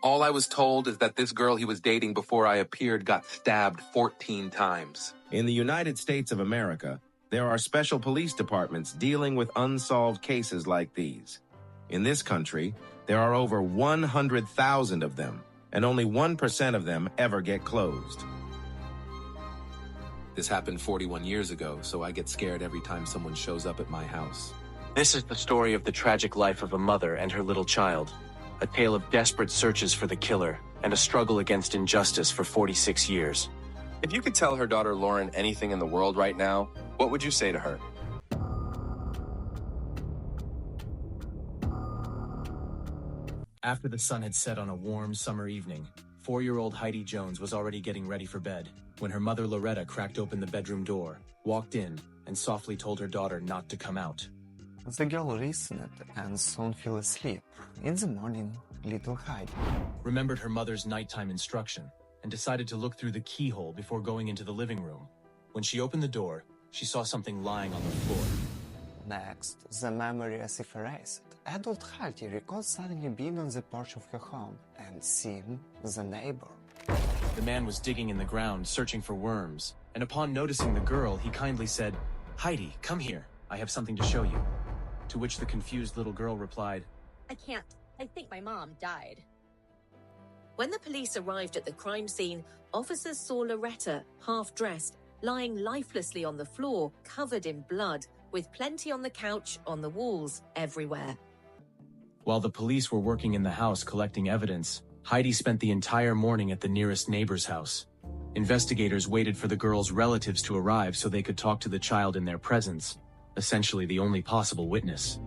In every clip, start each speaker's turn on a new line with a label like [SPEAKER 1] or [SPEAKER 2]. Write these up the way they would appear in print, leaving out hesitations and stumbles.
[SPEAKER 1] All I was told is that this girl he was dating before I appeared got stabbed 14 times.
[SPEAKER 2] In the United States of America, there are special police departments dealing with unsolved cases like these. In this country, there are over 100,000 of them, and only 1% of them ever get closed.
[SPEAKER 1] This happened 41 years ago, so I get scared every time someone shows up at my house.
[SPEAKER 3] This is the story of the tragic life of a mother and her little child. A tale of desperate searches for the killer and a struggle against injustice for 46 years.
[SPEAKER 4] If you could tell her daughter Lauren anything in the world right now, what would you say to her?
[SPEAKER 3] After the sun had set on a warm summer evening, 4-year-old Heidi Jones was already getting ready for bed when her mother Loretta cracked open the bedroom door, walked in, and softly told her daughter not to come out.
[SPEAKER 5] The girl listened and soon fell asleep. In the morning, little Heidi
[SPEAKER 3] remembered her mother's nighttime instruction and decided to look through the keyhole before going into the living room. When she opened the door, she saw something lying on the floor.
[SPEAKER 5] Next, the memory as if erased. Adult Heidi recalled suddenly being on the porch of her home and seeing the neighbor.
[SPEAKER 3] The man was digging in the ground, searching for worms, and upon noticing the girl, he kindly said, "Heidi, come here. I have something to show you." To which the confused little girl replied,
[SPEAKER 6] "I can't. I think my mom died." When the police arrived at the crime scene, officers saw Loretta, half-dressed, lying lifelessly on the floor, covered in blood, with plenty on the couch, on the walls, everywhere.
[SPEAKER 3] While the police were working in the house collecting evidence, Heidi spent the entire morning at the nearest neighbor's house. Investigators waited for the girl's relatives to arrive so they could talk to the child in their presence, essentially the only possible witness.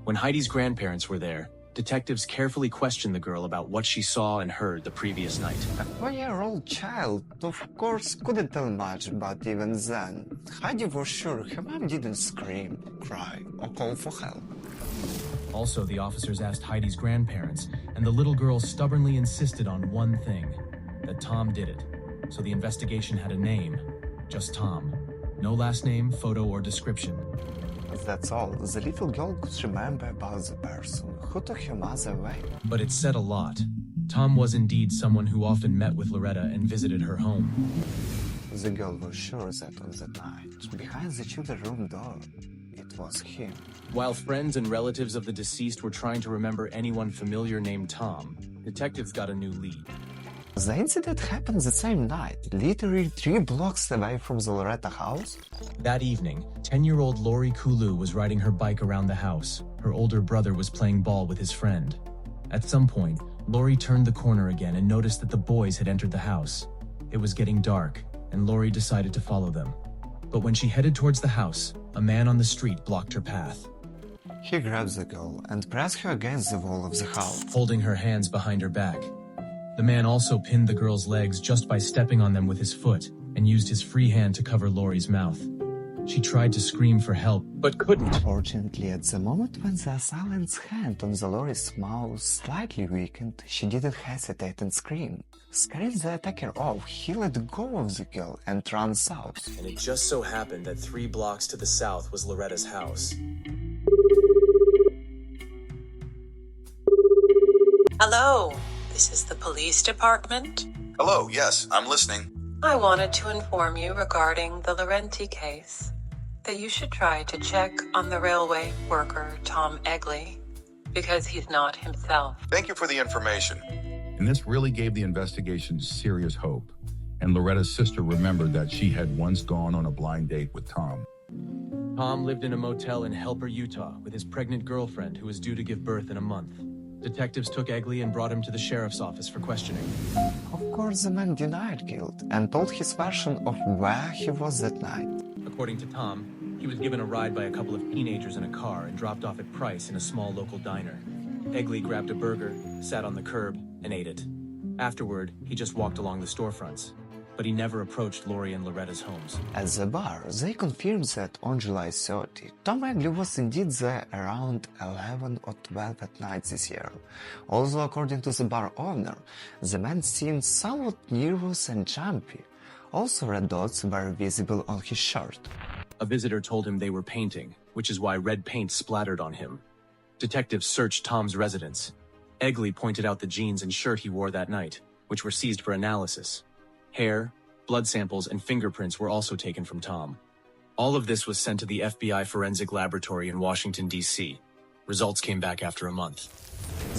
[SPEAKER 3] When Heidi's grandparents were there, detectives carefully questioned the girl about what she saw and heard the previous night.
[SPEAKER 5] A 4-year-old child, of course, couldn't tell much, but even then, Heidi was sure her mom didn't scream, cry, or call for help.
[SPEAKER 3] Also, the officers asked Heidi's grandparents, and the little girl stubbornly insisted on one thing, that Tom did it. So the investigation had a name, just Tom. No last name, photo, or description.
[SPEAKER 5] That's all the little girl could remember about the person who took her mother away.
[SPEAKER 3] But it said a lot. Tom was indeed someone who often met with Loretta and visited her home.
[SPEAKER 5] The girl was sure that on that night, behind the children's room door, it was him.
[SPEAKER 3] While friends and relatives of the deceased were trying to remember anyone familiar named Tom, detectives got a new lead.
[SPEAKER 5] The incident happened the same night, literally 3 blocks away from the Loretta house.
[SPEAKER 3] That evening, 10-year-old Lori Kulu was riding her bike around the house. Her older brother was playing ball with his friend. At some point, Lori turned the corner again and noticed that the boys had entered the house. It was getting dark, and Lori decided to follow them. But when she headed towards the house, a man on the street blocked her path.
[SPEAKER 5] He grabbed the girl and pressed her against the wall of the house,
[SPEAKER 3] holding her hands behind her back. The man also pinned the girl's legs just by stepping on them with his foot and used his free hand to cover Lori's mouth. She tried to scream for help, but couldn't.
[SPEAKER 5] Fortunately, at the moment when the assailant's hand on the Lori's mouth slightly weakened, she didn't hesitate and scream. Scaring the attacker off, he let go of the girl and ran south.
[SPEAKER 3] And it just so happened that 3 blocks to the south was Loretta's house.
[SPEAKER 7] Hello, this is the police department.
[SPEAKER 8] Hello, yes, I'm listening.
[SPEAKER 7] I wanted to inform you regarding the Laurenti case that you should try to check on the railway worker Tom Egley because he's not himself.
[SPEAKER 8] Thank you for the information. And this really gave the investigation serious hope. And Loretta's sister remembered that she had once gone on a blind date with Tom.
[SPEAKER 3] Tom lived in a motel in Helper, Utah, with his pregnant girlfriend who was due to give birth in a month. Detectives took Egley and brought him to the sheriff's office for questioning.
[SPEAKER 5] Of course, the man denied guilt and told his version of where he was that night.
[SPEAKER 3] According to Tom, he was given a ride by a couple of teenagers in a car and dropped off at Price in a small local diner. Egley grabbed a burger, sat on the curb, and ate it. Afterward, he just walked along the storefronts, but he never approached Lori and Loretta's homes.
[SPEAKER 5] At the bar, they confirmed that on July 30, Tom Egley was indeed there around 11 or 12 at night this year. Although, according to the bar owner, the man seemed somewhat nervous and jumpy. Also, red dots were visible on his shirt.
[SPEAKER 3] A visitor told him they were painting, which is why red paint splattered on him. Detectives searched Tom's residence. Egley pointed out the jeans and shirt he wore that night, which were seized for analysis. Hair, blood samples, and fingerprints were also taken from Tom. All of this was sent to the FBI Forensic Laboratory in Washington, D.C. Results came back after a month.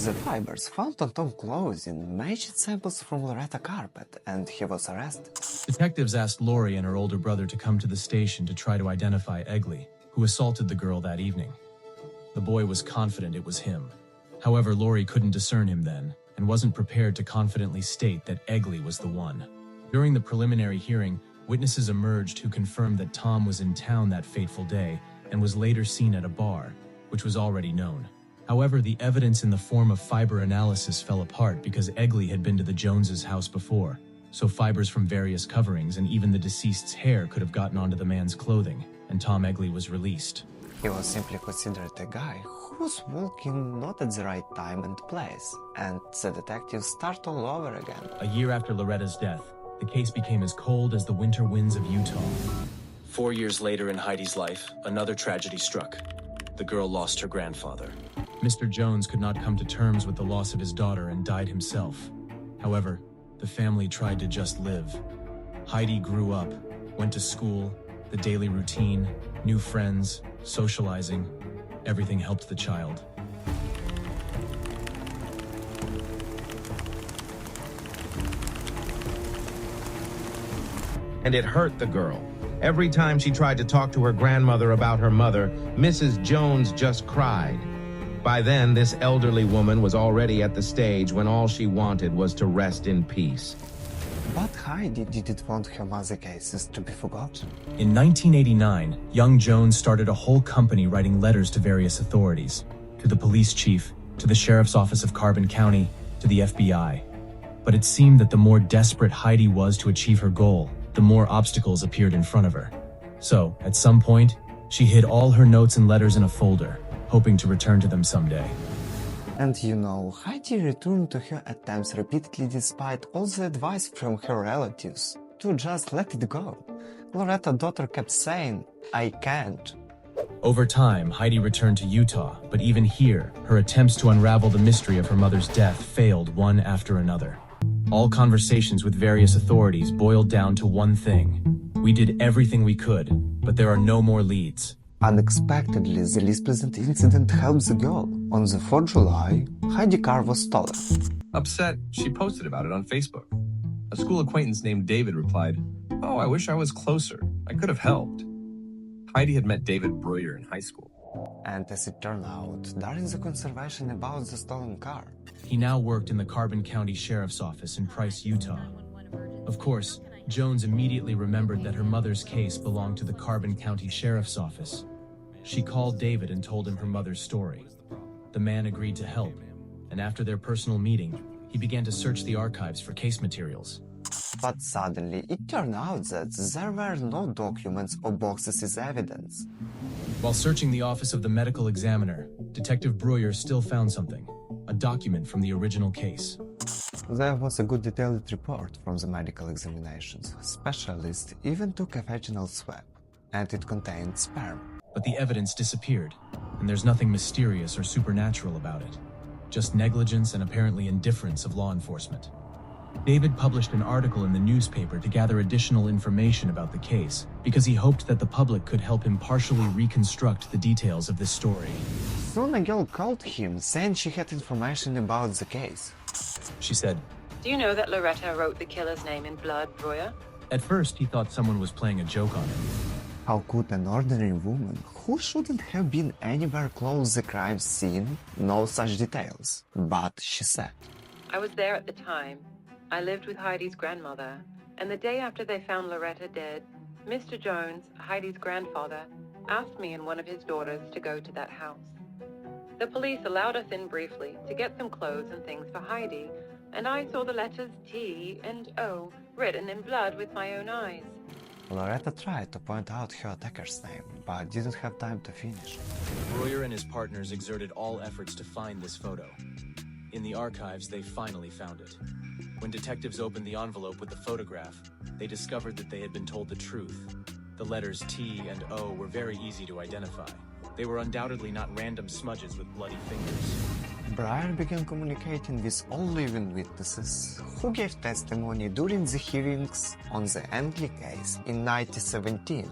[SPEAKER 5] The fibers found on Tom's clothing matched samples from Loretta's carpet, and he was arrested.
[SPEAKER 3] Detectives asked Lori and her older brother to come to the station to try to identify Egley, who assaulted the girl that evening. The boy was confident it was him. However, Lori couldn't discern him then, and wasn't prepared to confidently state that Egley was the one. During the preliminary hearing, witnesses emerged who confirmed that Tom was in town that fateful day and was later seen at a bar, which was already known. However, the evidence in the form of fiber analysis fell apart because Egley had been to the Joneses' house before, so fibers from various coverings and even the deceased's hair could have gotten onto the man's clothing, and Tom Egley was released.
[SPEAKER 5] He was simply considered a guy who was walking not at the right time and place, and the detectives start all over again.
[SPEAKER 3] A year after Loretta's death, the case became as cold as the winter winds of Utah. 4 years later in Heidi's life, another tragedy struck. The girl lost her grandfather. Mr. Jones could not come to terms with the loss of his daughter and died himself. However, the family tried to just live. Heidi grew up, went to school, the daily routine, new friends, socializing. Everything helped the child.
[SPEAKER 2] And it hurt the girl. Every time she tried to talk to her grandmother about her mother, Mrs. Jones just cried. By then, this elderly woman was already at the stage when all she wanted was to rest in peace.
[SPEAKER 5] But Heidi didn't want her mother cases to be forgotten.
[SPEAKER 3] In 1989, young Jones started a whole company writing letters to various authorities, to the police chief, to the sheriff's office of Carbon County, to the FBI. But it seemed that the more desperate Heidi was to achieve her goal, the more obstacles appeared in front of her. So, at some point, she hid all her notes and letters in a folder, hoping to return to them someday.
[SPEAKER 5] And you know, Heidi returned to her attempts repeatedly despite all the advice from her relatives to just let it go. Loretta's daughter kept saying, "I can't."
[SPEAKER 3] Over time, Heidi returned to Utah, but even here, her attempts to unravel the mystery of her mother's death failed one after another. All conversations with various authorities boiled down to one thing. We did everything we could, but there are no more leads.
[SPEAKER 5] Unexpectedly, the least pleasant incident helped the girl. On the 4th of July, Heidi's car was stolen.
[SPEAKER 4] Upset, she posted about it on Facebook. A school acquaintance named David replied, "Oh, I wish I was closer. I could have helped." Heidi had met David Breuer in high school.
[SPEAKER 5] And as it turned out, during the conversation about the stolen car,
[SPEAKER 3] He now worked in the Carbon County Sheriff's Office in Price, Utah. Of course, Jones immediately remembered that her mother's case belonged to the Carbon County Sheriff's Office. She called David and told him her mother's story. The man agreed to help, and after their personal meeting, he began to search the archives for case materials.
[SPEAKER 5] but suddenly it turned out that there were no documents or boxes as evidence.
[SPEAKER 3] While searching the office of the medical examiner, Detective Breuer still found something, a document from the original case.
[SPEAKER 5] There was a good detailed report from the medical examinations. Specialists even took a vaginal swab, and it contained sperm.
[SPEAKER 3] But the evidence disappeared, and there's nothing mysterious or supernatural about it. Just negligence and apparently indifference of law enforcement. David published an article in the newspaper to gather additional information about the case, because he hoped that the public could help him partially reconstruct the details of this story.
[SPEAKER 5] Soon a girl called him, saying she had information about the case.
[SPEAKER 3] She said,
[SPEAKER 7] Do you know that Loretta wrote the killer's name in blood, Breuer?
[SPEAKER 3] at first he thought someone was playing a joke on him.
[SPEAKER 5] How could an ordinary woman, who shouldn't have been anywhere close to the crime scene, know such details? But she said,
[SPEAKER 7] I was there at the time. I lived with Heidi's grandmother, and the day after they found Loretta dead, Mr. Jones, Heidi's grandfather, asked me and one of his daughters to go to that house. The police allowed us in briefly to get some clothes and things for Heidi, and I saw the letters T and O written in blood with my own eyes.
[SPEAKER 5] Loretta tried to point out her attacker's name, but didn't have time to finish.
[SPEAKER 3] Breuer and his partners exerted all efforts to find this photo. In the archives, they finally found it. When detectives opened the envelope with the photograph, they discovered that they had been told the truth. The letters T and O were very easy to identify. They were undoubtedly not random smudges with bloody fingers.
[SPEAKER 5] Breyer began communicating with all living witnesses who gave testimony during the hearings on the Angley case in 1917,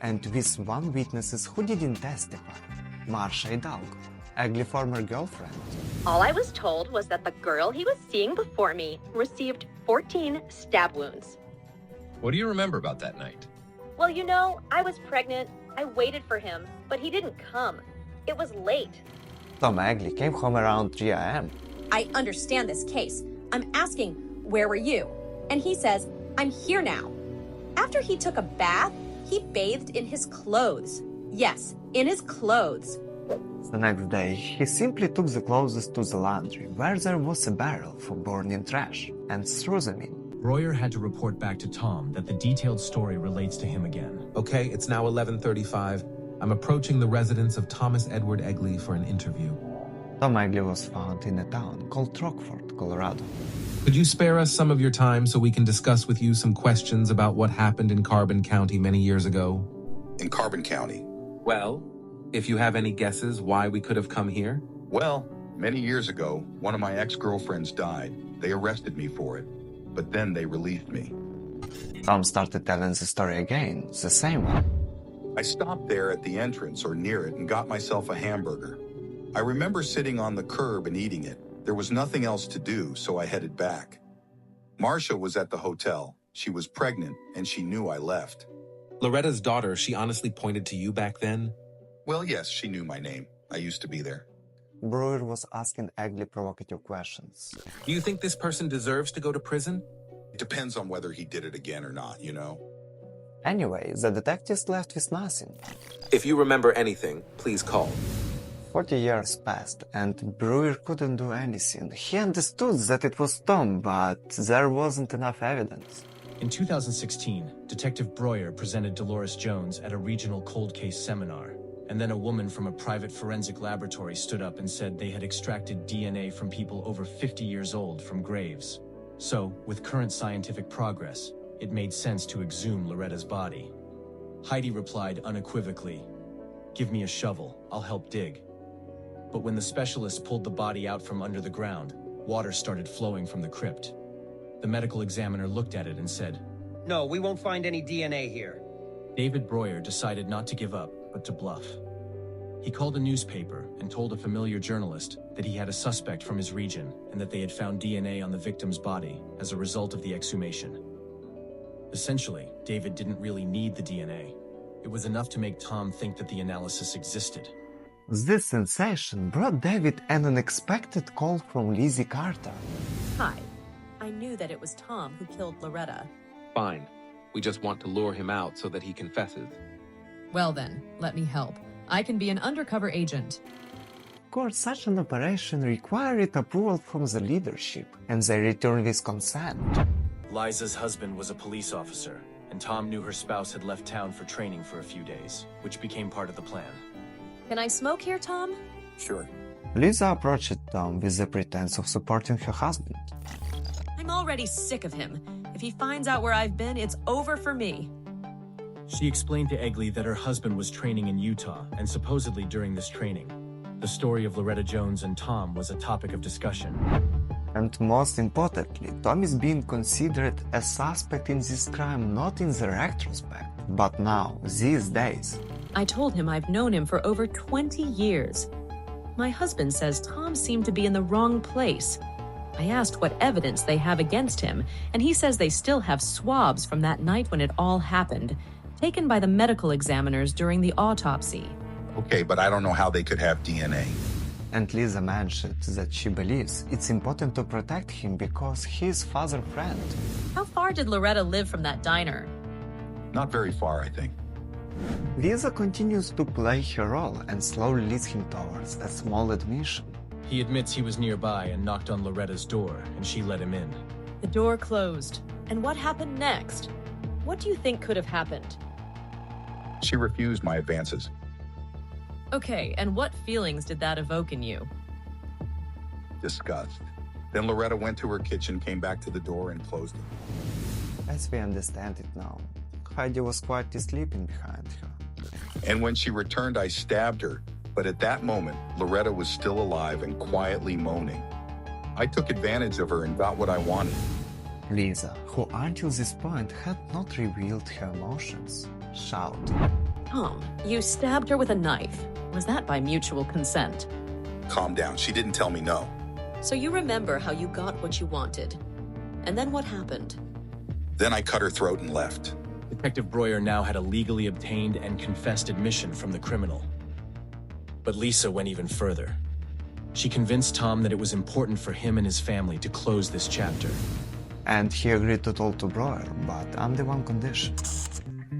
[SPEAKER 5] and with one witness who didn't testify, Marcia Hidalgo, Angley's former girlfriend.
[SPEAKER 9] All I was told was that the girl he was seeing before me received 14 stab wounds.
[SPEAKER 4] What do you remember about that night?
[SPEAKER 9] Well, you know, I was pregnant. I waited for him, but he didn't come. It was late.
[SPEAKER 5] Tom Angley came home around 3 a.m.
[SPEAKER 10] I understand this case. I'm asking, where were you? And he says, I'm here now. After he took a bath, he bathed in his clothes. Yes, in his clothes.
[SPEAKER 5] The next day, he simply took the clothes to the laundry, where there was a barrel for burning trash, and threw them in.
[SPEAKER 3] Breuer had to report back to Tom that the detailed story relates to him again.
[SPEAKER 1] Okay, it's now 11:35. I'm approaching the residence of Thomas Edward Egley for an interview.
[SPEAKER 5] Tom Angley was found in a town called Rockford, Colorado.
[SPEAKER 1] Could you spare us some of your time so we can discuss with you some questions about what happened in Carbon County many years ago?
[SPEAKER 8] In Carbon County?
[SPEAKER 1] Well, if you have any guesses why we could have come here?
[SPEAKER 8] Well, many years ago, one of my ex-girlfriends died. They arrested me for it, but then they released me.
[SPEAKER 5] Tom started telling the story again, the same one.
[SPEAKER 8] I stopped there at the entrance or near it and got myself a hamburger. I remember sitting on the curb and eating it. There was nothing else to do, so I headed back. Marcia was at the hotel. She was pregnant, and she knew I left.
[SPEAKER 1] Loretta's daughter, she honestly pointed to you back then?
[SPEAKER 8] Well, yes, she knew my name. I used to be there.
[SPEAKER 5] Breuer was asking Angley provocative questions.
[SPEAKER 1] Do you think this person deserves to go to prison?
[SPEAKER 8] It depends on whether he did it again or not, you know?
[SPEAKER 5] Anyway, the detectives left with nothing.
[SPEAKER 1] If you remember anything, please call.
[SPEAKER 5] 40 years passed, and Breuer couldn't do anything. He understood that it was Tom, but there wasn't enough evidence.
[SPEAKER 3] In 2016, Detective Breuer presented Dolores Jones at a regional cold case seminar, and then a woman from a private forensic laboratory stood up and said they had extracted DNA from people over 50 years old from graves. So, with current scientific progress, it made sense to exhume Loretta's body. Heidi replied unequivocally, "Give me a shovel, I'll help dig." But when the specialists pulled the body out from under the ground, water started flowing from the crypt. The medical examiner looked at it and said,
[SPEAKER 11] "No, we won't find any DNA here."
[SPEAKER 3] David Breuer decided not to give up, but to bluff. He called a newspaper and told a familiar journalist that he had a suspect from his region and that they had found DNA on the victim's body as a result of the exhumation. Essentially, David didn't really need the DNA. It was enough to make Tom think that the analysis existed.
[SPEAKER 5] This sensation brought David an unexpected call from Lizzie Carter.
[SPEAKER 6] Hi. I knew that it was Tom who killed Loretta.
[SPEAKER 1] Fine. We just want to lure him out so that he confesses.
[SPEAKER 12] Well then, let me help. I can be an undercover agent.
[SPEAKER 5] Of course, such an operation required approval from the leadership, and they returned with consent.
[SPEAKER 3] Liza's husband was a police officer, and Tom knew her spouse had left town for training for a few days, which became part of the plan.
[SPEAKER 6] Can I smoke here, Tom?
[SPEAKER 8] Sure.
[SPEAKER 5] Lisa approached Tom with the pretense of supporting her husband.
[SPEAKER 6] I'm already sick of him. If he finds out where I've been, it's over for me.
[SPEAKER 3] She explained to Egley that her husband was training in Utah, and supposedly during this training, the story of Loretta Jones and Tom was a topic of discussion.
[SPEAKER 5] And most importantly, Tom is being considered a suspect in this crime not in the retrospect, but now, these days.
[SPEAKER 6] I told him I've known him for over 20 years. My husband says Tom seemed to be in the wrong place. I asked what evidence they have against him, and he says they still have swabs from that night when it all happened, taken by the medical examiners during the autopsy.
[SPEAKER 8] Okay, but I don't know how they could have DNA.
[SPEAKER 5] And Lisa mentioned that she believes it's important to protect him because he's father's friend.
[SPEAKER 6] How far did Loretta live from that diner?
[SPEAKER 8] Not very far, I think.
[SPEAKER 5] Lisa continues to play her role and slowly leads him towards a small admission.
[SPEAKER 3] He admits he was nearby and knocked on Loretta's door, and she let him in.
[SPEAKER 6] The door closed. And what happened next? What do you think could have happened?
[SPEAKER 8] She refused my advances.
[SPEAKER 6] Okay, and what feelings did that evoke in you?
[SPEAKER 8] Disgust. Then Loretta went to her kitchen, came back to the door, and closed it.
[SPEAKER 5] As we understand it now, Heidi was quietly sleeping behind her.
[SPEAKER 8] And when she returned, I stabbed her, But at that moment, Loretta was still alive and quietly moaning. I took advantage of her and got what I wanted.
[SPEAKER 5] Lisa, who until this point had not revealed her emotions, shouted.
[SPEAKER 12] Tom, you stabbed her with a knife. Was that by mutual consent?
[SPEAKER 8] Calm down, she didn't tell me no.
[SPEAKER 6] So you remember how you got what you wanted. And then what happened?
[SPEAKER 8] Then I cut her throat and left.
[SPEAKER 3] Detective Breuer now had a legally obtained and confessed admission from the criminal. But Lisa went even further. She convinced Tom that it was important for him and his family to close this chapter.
[SPEAKER 5] And he agreed to talk to Breuer, but under one condition.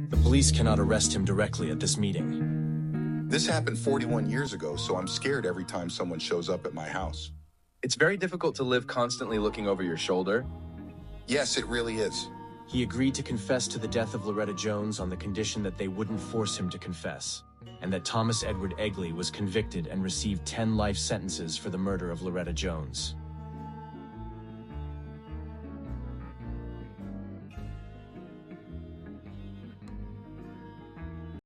[SPEAKER 3] The police cannot arrest him directly at this meeting.
[SPEAKER 8] This happened 41 years ago, so I'm scared every time someone shows up at my house.
[SPEAKER 4] It's very difficult to live constantly looking over your shoulder.
[SPEAKER 8] Yes, it really is.
[SPEAKER 3] He agreed to confess to the death of Loretta Jones on the condition that they wouldn't force him to confess, and that Thomas Edward Egley was convicted and received 10 life sentences for the murder of Loretta Jones.